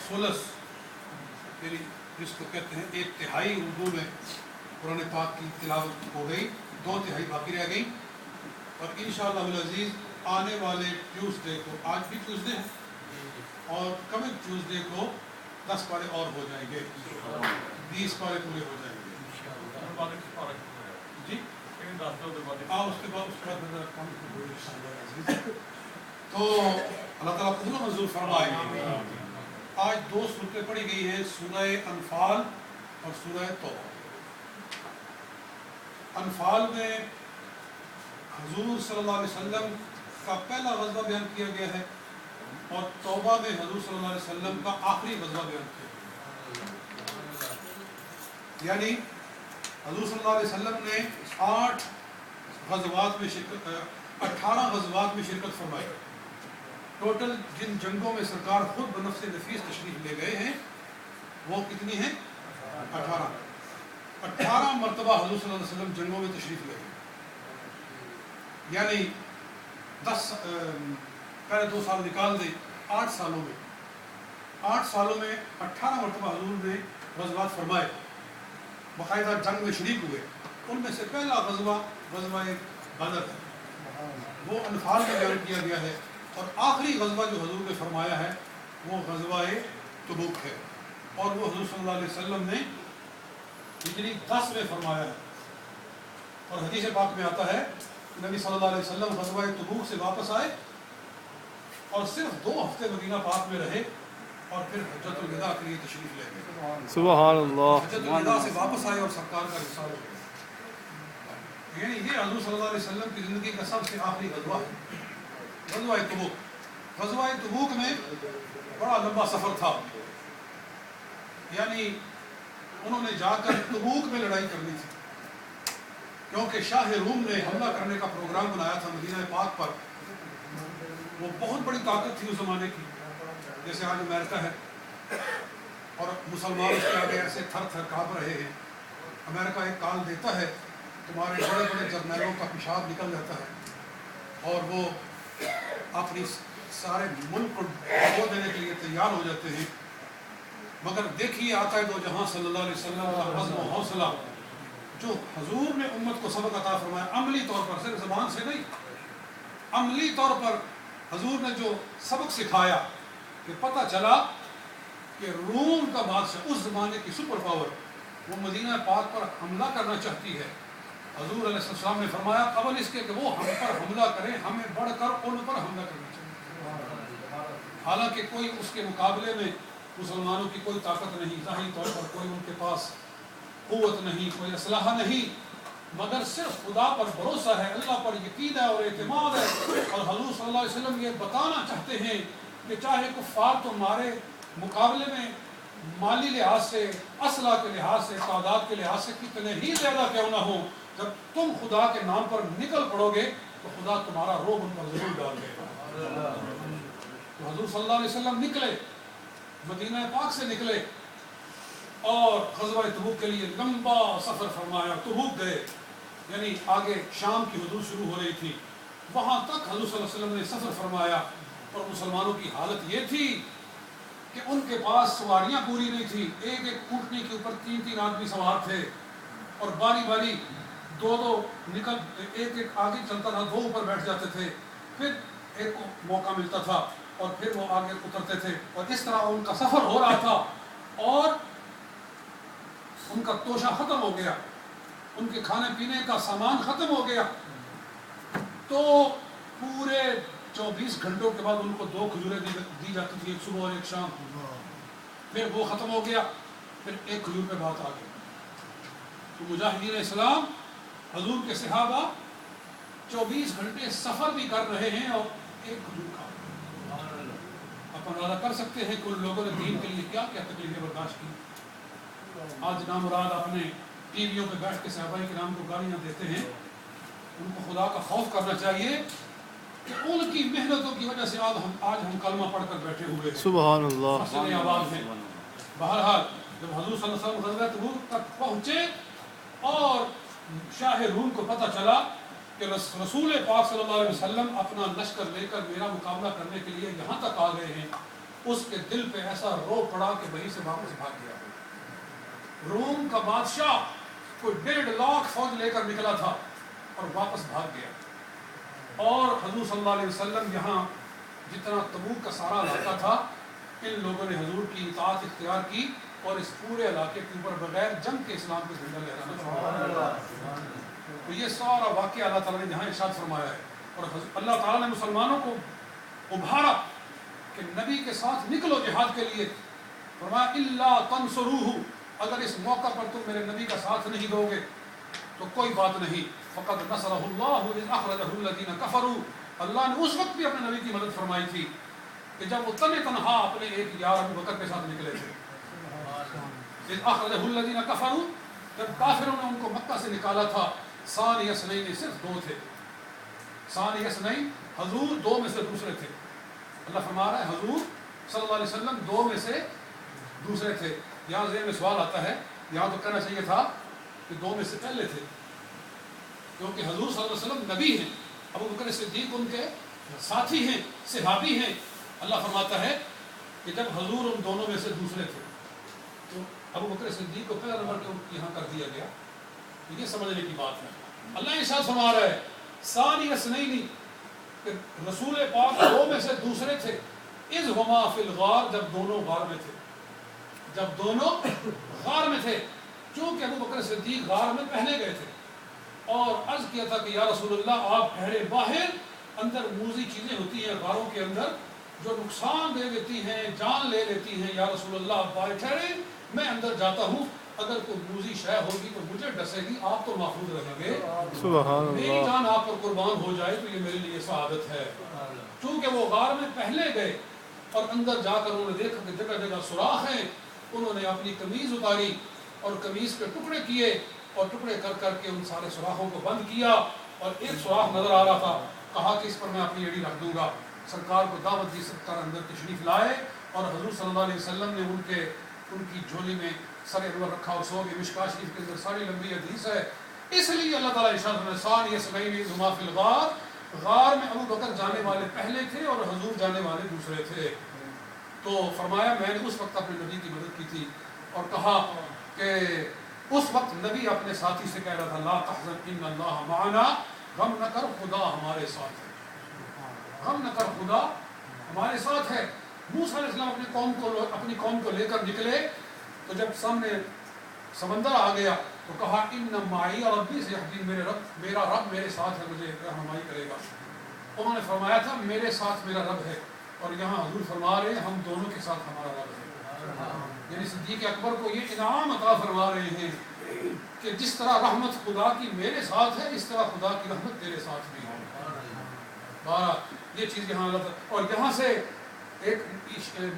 Souls یعنی جس کو کہتے ہیں 1/3 اردو میں قرآن پاک کی تلاوت ہو گئی، 2/3 باقی رہ گئی، اور انشاءاللہ العزیز آنے والے ٹیوزڈے کو، آج بھی ٹیوزڈے ہے اور کمنگ ٹیوزڈے کو 10 پارے اور ہو جائیں گے، 20 پارے پورے ہو جائیں گے جی۔ اس کے بعد تو اللہ تعالیٰ قبول و منظور فرمائے۔ آج 2 سورتیں پڑھی گئی ہیں، سورہ انفال اور سورہ توبہ۔ انفال میں حضور صلی اللہ علیہ وسلم کا پہلا غزوہ بیان کیا گیا ہے، اور توبہ میں حضور صلی اللہ علیہ وسلم کا آخری غزوہ بیان کیا گیا، یعنی حضور صلی اللہ علیہ وسلم نے 18 غزوات میں شرکت فرمائی۔ ٹوٹل جن جنگوں میں سرکار خود بنفس نفیس تشریف لے گئے ہیں وہ کتنی ہیں؟ 18 مرتبہ حضور صلی اللہ علیہ وسلم جنگوں میں تشریف لے گئے، یعنی پہلے 2 سال نکال دیں، 8 سالوں میں 18 مرتبہ حضور نے غزوات فرمائے، باقاعدہ جنگ میں شریک ہوئے۔ ان میں سے پہلا غزوہ بدر ہے، وہ انفال میں بیان کیا گیا ہے، اور آخری غزوہ جو حضور نے فرمایا ہے وہ غزوہ تبوک ہے، اور وہ حضور صلی اللہ علیہ وسلم نے ہجری 10 میں فرمایا ہے۔ اور حدیث پاک میں آتا ہے کہ نبی صلی اللہ علیہ وسلم غزوہ تبوک سے واپس آئے اور صرف 2 ہفتے مدینہ پاک میں رہے، اور پھر حجۃ الوداع کے لیے تشریف لے گئے۔ سبحان اللہ۔ حجۃ الوداع سے واپس آئے اور سرکار کا وصال ہو گیا، یعنی یہ حضور صلی اللہ علیہ وسلم کی زندگی کا سب سے آخری غزوہ ہے، غزوہ تبوک۔ غزوہ تبوک میں بڑا لمبا سفر تھا، یعنی انہوں نے جا کر تبوک میں لڑائی کرنی تھی، کیونکہ شاہ روم نے حملہ کرنے کا پروگرام بنایا تھا مدینہ پاک پر۔ وہ بہت بڑی طاقت تھی اس زمانے کی، جیسے آج امریکہ ہے، اور مسلمان اس کے آگے ایسے تھر تھر کانپ رہے ہیں۔ امریکہ ایک کال دیتا ہے، تمہارے بڑے بڑے جرنیلوں کا پیشاب نکل جاتا ہے، اور وہ اپنی سارے ملک کو دھو دینے کے لیے تیار ہو جاتے ہیں، مگر دیکھیے آقا دو جہاں صلی اللہ علیہ وسلم کا عزم و حوصلہ، جو حضور نے امت کو سبق عطا فرمایا عملی طور پر، صرف زبان سے نہیں، عملی طور پر حضور نے جو سبق سکھایا، کہ پتہ چلا کہ روم کا بادشاہ، اس زمانے کی سپر پاور، وہ مدینہ پاک پر حملہ کرنا چاہتی ہے۔ حضور علیہ السلام نے فرمایا قبل اس کے کہ وہ ہم پر حملہ کریں، ہمیں بڑھ کر ان پر حملہ کرنا چاہیے، حالانکہ کوئی اس کے مقابلے میں مسلمانوں کی کوئی طاقت نہیں، ظاہری طور پر کوئی ان کے پاس قوت نہیں، کوئی اسلحہ نہیں، مگر صرف خدا پر بھروسہ ہے، اللہ پر یقین ہے اور اعتماد ہے۔ اور حضور صلی اللہ علیہ وسلم یہ بتانا چاہتے ہیں کہ چاہے کفار تمہارے مقابلے میں مالی لحاظ سے، اسلحہ کے لحاظ سے، تعداد کے لحاظ سے کتنے ہی زیادہ کیوں نہ ہوں، جب تم خدا کے نام پر نکل پڑو گے تو خدا تمہارا روح ان پر ضرور ڈال دے گا۔ تو حضور صلی اللہ علیہ وسلم نکلے، مدینہ پاک سے نکلے، اور غزوہ تبوک کے لیے لمبا سفر فرمایا۔ تبوک گئے، یعنی آگے شام کی حدود شروع ہو رہی تھی، وہاں تک حضور صلی اللہ علیہ وسلم نے سفر فرمایا، اور مسلمانوں کی حالت یہ تھی کہ ان کے پاس سواریاں پوری نہیں تھی، ایک ایک اونٹنی کے اوپر 3 آدمی سوار تھے، اور باری باری 2 نکل، ایک آگے چلتا تھا، 2 اوپر بیٹھ جاتے تھے، پھر ایک کو موقع ملتا تھا اور پھر وہ آگے اترتے تھے، اور اس طرح ان کا سفر ہو رہا تھا، اور ان کا توشہ ختم ہو گیا، ان کے کھانے پینے کا سامان ختم ہو گیا، تو پورے 24 گھنٹوں کے بعد ان کو 2 کھجوریں دی جاتی تھی، ایک صبح اور ایک شام، پھر وہ ختم ہو گیا، پھر ایک کھجور پہ بات آ گئی۔ تو مجاہدین اسلام، حضور کے صحابہ 24 گھنٹے سفر بھی کر رہے ہیں اور ایک کھجور کھا رہے ہیں۔ آپ اندازہ کر سکتے ہیں کہ ان لوگوں نے دین کے لیے کیا کیا تکلیفیں برداشت کی۔ آج نامراد اپنے ٹی ویوں پہ بیٹھ کے صحابہ کرام کو گالیاں دیتے ہیں، ان کو خدا کا خوف کرنا چاہیے کہ ان کی محنتوں کی وجہ سے آج ہم کلمہ پڑھ کر بیٹھے ہوئے ہیں، سبحان اللہ۔ مسئلے آباد ہیں۔ بہرحال جب حضور صلی اللہ علیہ وسلم غزوہ تبوک تک پہنچے اور شاہ روم کو پتہ چلا کہ رسول پاک صلی اللہ علیہ وسلم اپنا لشکر لے کر میرا مقابلہ کرنے کے لیے یہاں تک آ گئے ہیں، اس کے دل پہ ایسا رو پڑا کہ وہیں سے واپس بھاگ گیا۔ روم کا بادشاہ کوئی 1.5 لاکھ فوج لے کر نکلا تھا اور واپس بھاگ گیا، اور حضور صلی اللہ علیہ وسلم یہاں جتنا تبوک کا سارا علاقہ تھا ان لوگوں نے حضور کی اطاعت اختیار کی اور اس پورے علاقے کے اوپر بغیر جنگ کے اسلام کو زندہ لہرانا چھوڑا۔ تو یہ سارا واقعہ اللہ تعالیٰ نے یہاں ارشاد فرمایا ہے، اور اللہ تعالیٰ نے مسلمانوں کو ابھارا کہ نبی کے ساتھ نکلو جہاد کے لیے۔ فرمایا الا تنصروہ، اگر اس موقع پر تم میرے نبی کا ساتھ نہیں دو گے تو کوئی بات نہیں، فقد نصرہ اللہ اذ اخرجہ الذین کفروا، اللہ نے اس وقت بھی اپنے نبی کی مدد فرمائی تھی کہ جب وہ تنہا اپنے ایک یار ابو بکر کے ساتھ نکلے تھے۔ اذ اخرجہ الذین کفروا، جب کافروں نے ان کو مکہ سے نکالا تھا، ثانی اثنین صرف 2 تھے، ثانی اثنین حضور 2 میں سے دوسرے تھے۔ اللہ فرما رہا ہے حضور صلی اللہ علیہ وسلم 2 میں سے دوسرے تھے۔ یہاں ذہن میں سوال آتا ہے، یہاں تو کہنا چاہیے تھا کہ 2 میں سے پہلے تھے، کیونکہ حضور صلی اللہ علیہ وسلم نبی ہیں، ابو بکر صدیق ان کے ساتھی ہیں، صحابی ہیں۔ اللہ فرماتا ہے کہ جب حضور ان دونوں میں سے دوسرے تھے تو ابو بکر صدیق کو پہلا نمبر کیوں یہاں کر دیا گیا؟ یہ سمجھنے کی بات ہے۔ اللہ ارشاد فرما رہا ہے ثانی اثنین، کہ رسول پاک 2 میں سے دوسرے تھے، اذ ہما فی الغار، جب دونوں غار میں تھے، جب دونوں غار میں تھے، چونکہ ابو بکر صدیق غار میں پہلے گئے تھے اور عرض کیا تھا کہ یا رسول اللہ آپ ٹھہرے باہر، اندر موذی چیزیں ہوتی ہیں غاروں کے اندر جو نقصان دے دیتی ہیں، جان لے لیتی ہیں، یا رسول اللہ آپ باہر ٹھہرے، میں اندر جاتا ہوں، اگر کوئی موذی شے ہوگی تو مجھے ڈسے گی، آپ تو محفوظ رہیں گے، سبحان میری اللہ۔ جان آپ پر قربان ہو جائے تو یہ میرے لیے سعادت ہے۔ چونکہ وہ غار میں پہلے گئے اور اندر جا کر انہوں نے دیکھا کہ جگہ جگہ سوراخ ہیں، انہوں نے اپنی قمیض اتاری اور قمیض کے ٹکڑے کیے اور ٹکڑے کر کر کے ان سارے سوراخوں کو بند کیا، اور ایک سوراخ نظر آ رہا تھا، کہا کہ اس پر میں اپنی ایڑی رکھ دوں گا۔ سرکار کو دعوت دی، سرکار اندر تشریف لائے اور حضور صلی اللہ علیہ وسلم نے ان کی جھولی میں سر انور رکھا اور سو گئے۔ مشکاہ شریف کے اندر ساری لمبی حدیث ہے۔ اس لیے اللہ تعالیٰ ارشاد فرمایا ثانی اثنین اذ ہما فی الغار، غار میں ابو بکر جانے والے پہلے تھے اور حضور جانے والے دوسرے تھے۔ تو فرمایا میں نے اس وقت اپنے نبی کی مدد کی تھی، اور کہا کہ اس وقت نبی اپنے ساتھی سے کہہ رہا تھا لا تحزن ان اللہ معنا، غم نہ کر خدا ہمارے ساتھ ہے، غم نہ کر خدا ہمارے ساتھ ہے۔ موسیٰ علیہ السلام اپنی قوم کو لے کر نکلے تو جب سامنے سمندر آ گیا تو کہا ان معی ربی سیہدین، میرا رب میرے ساتھ ہے، مجھے رہنمائی کرے گا۔ انہوں نے فرمایا تھا میرے ساتھ میرا رب ہے، اور یہاں حضور فرما رہے ہیں ہم دونوں کے ساتھ ہمارا رب ہے۔ یعنی صدیق اکبر کو یہ انعام عطا فرما رہے ہیں کہ جس طرح رحمت خدا کی میرے ساتھ ہے، اس طرح خدا کی رحمت تیرے ساتھ بھی ہے۔ یہ چیز یہاں اللہ تعالیٰ، اور یہاں سے ایک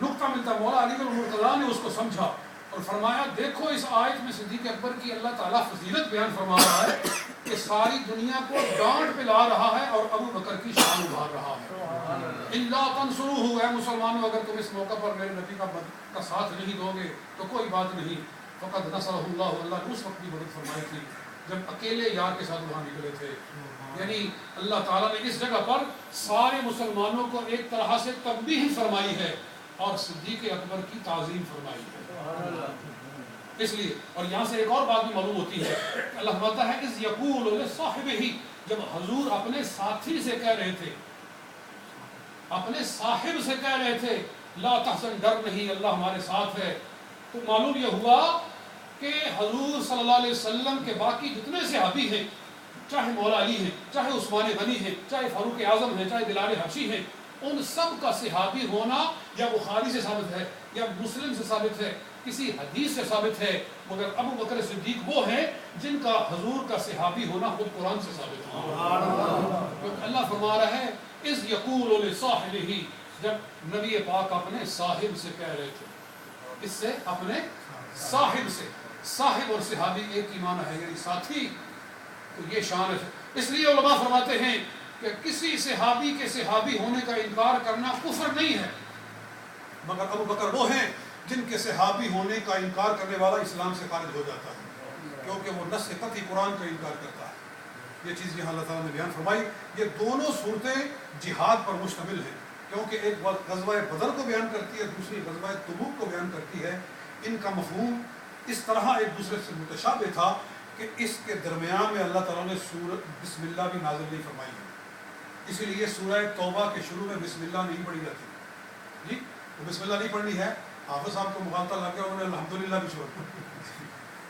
نقطہ ملتا، مولا علی گڑھ مرتضیٰ نے اس کو سمجھا اور فرمایا دیکھو اس آیت میں صدیق اکبر کی اللہ تعالیٰ فضیلت بیان فرما رہا ہے کہ ساری دنیا کو ڈانٹ پہ لا رہا ہے اور ابو بکر کی شان ابھار رہا ہے۔ الا تنصروہ، اے مسلمانوں اگر تم اس موقع پر میرے نبی کا ساتھ نہیں دو گے تو کوئی بات نہیں، فقد نصرہ اللہ، اللہ نے اس وقت بھی مدد فرمائی تھی جب اکیلے یار کے ساتھ وہاں نکلے تھے۔ یعنی اللہ تعالیٰ نے اس جگہ پر سارے مسلمانوں کو ایک طرح سے تنبیہ فرمائی ہے اور صدیق اکبر کی تعظیم فرمائی ہے۔ اس لیے، اور یہاں سے ایک اور بات بھی معلوم ہوتی ہے، اللہ فرماتا ہے اذ یقول لصاحبہ، جب حضور اپنے ساتھی سے کہہ رہے تھے، اپنے صاحب سے کہہ رہے تھے لا تحزن، ڈر نہیں، اللہ ہمارے ساتھ ہے، تو معلوم یہ ہوا کہ حضور صلی اللہ علیہ وسلم کے باقی جتنے صحابی ہیں، چاہے مولا علی ہیں، چاہے عثمان غنی ہیں، چاہے فاروق اعظم ہیں، چاہے بلال حبشی ہیں، ان سب کا صحابی ہونا یا بخاری سے ثابت ہے یا مسلم سے ثابت ہے، کسی حدیث سے ثابت ہے، مگر ابو بکر صدیق وہ ہیں جن کا حضور کا صحابی ہونا خود قرآن سے ثابت ہے۔ کیونکہ اللہ فرما رہا ہے اذ یقول لصاحبہ، جب نبی پاک اپنے صاحب سے کہہ رہے تھے، اس سے اپنے صاحب سے، صاحب اور صحابی ایک ہی معنی ہے، یعنی ساتھی، تو یہ شان ہے۔ اس لیے علماء فرماتے ہیں کہ کسی صحابی کے صحابی ہونے کا انکار کرنا کفر نہیں ہے، مگر ابو بکر وہ ہیں جن کے صحابی ہونے کا انکار کرنے والا اسلام سے خارج ہو جاتا ہے، کیونکہ وہ نص قطعی قرآن کا انکار کرتا ہے۔ یہ چیز یہاں اللہ تعالیٰ نے بیان فرمائی۔ یہ دونوں صورتیں جہاد پر مشتمل ہیں، کیونکہ ایک غزوہ بدر کو بیان کرتی ہے، دوسری غزوہ تبوک کو بیان کرتی ہے. ان کا مفہوم اس طرح ایک دوسرے سے متشابہ تھا کہ اس کے درمیان میں اللہ تعالیٰ نے سورہ بسم اللہ بھی نازل نہیں فرمائی ہے. اسی لیے سورہ توبہ کے شروع میں بسم اللہ نہیں پڑھی جاتی. جی تو بسم اللہ نہیں پڑھنی ہے. حافظ صاحب کو مغالطہ لگ گیا، انہوں نے الحمدللہ بھی چھوڑ دی،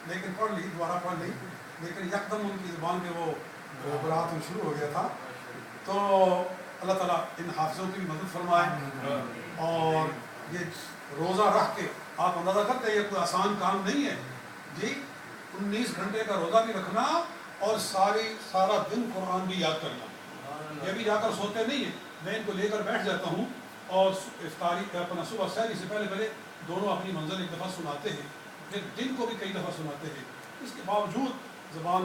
لیکن پڑھ لی، دوبارہ پڑھ لی، لیکن یکدم ان کی زبان پہ وہ برات میں شروع ہو گیا تھا. تو اللہ تعالیٰ ان حافظوں کی بھی مدد فرمائے. اور یہ روزہ رکھ کے آپ اندازہ کرتے ہیں یہ کوئی آسان کام نہیں ہے. جی 19 گھنٹے کا روزہ بھی رکھنا اور سارا دن قرآن بھی یاد کرنا. یہ بھی جا کر سوتے نہیں ہیں، میں ان کو لے کر بیٹھ جاتا ہوں اور افطاری اپنا صبح سحری سے پہلے دونوں اپنی منزل ایک دفعہ سناتے ہیں، پھر دن کو بھی کئی دفعہ سناتے ہیں. اس کے باوجود زبان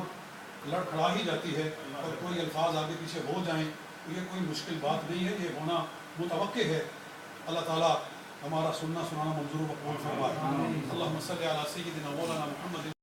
لڑکھڑا ہی جاتی ہے اور کوئی الفاظ آگے پیچھے ہو جائیں تو یہ کوئی مشکل بات نہیں ہے، یہ ہونا متوقع ہے. اللہ تعالیٰ ہمارا سننا سنانا منظور و مقبول فرمائے. اللہم صلی علی سیدنا مولانا محمد